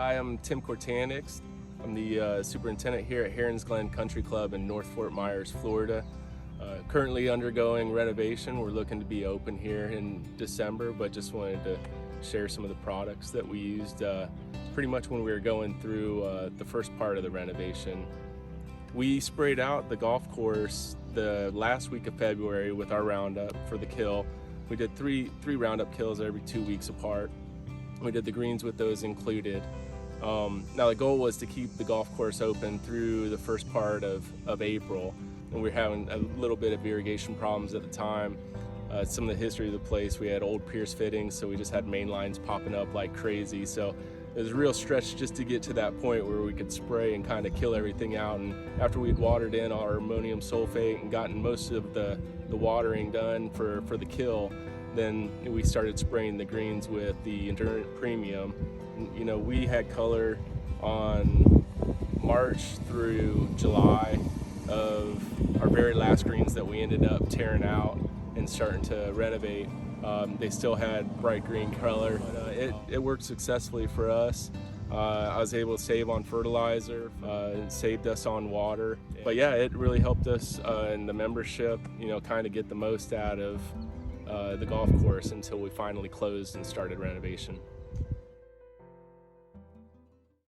Hi, I'm Tim Kortanek. I'm the superintendent here at Herons Glen Country Club in North Fort Myers, Florida. Currently undergoing renovation. We're looking to be open here in December, but just wanted to share some of the products that we used pretty much when we were going through the first part of the renovation. We sprayed out the golf course the last week of February with our Roundup for the kill. We did three Roundup kills every 2 weeks apart. We did the greens with those included. Now the goal was to keep the golf course open through the first part of April, and we were having a little bit of irrigation problems at the time. Some of the history of the place, we had old pierce fittings, so we just had main lines popping up like crazy. So it was a real stretch just to get to that point where we could spray and kind of kill everything out. And after we'd watered in our ammonium sulfate and gotten most of the watering done for the kill, then we started spraying the greens with the Endurant Premium. You know, we had color on March through July of our very last greens that we ended up tearing out and starting to renovate. They still had bright green color, but it worked successfully for us. I was able to save on fertilizer, it saved us on water. But yeah, it really helped us in the membership, you know, kind of get the most out of the golf course until we finally closed and started renovation.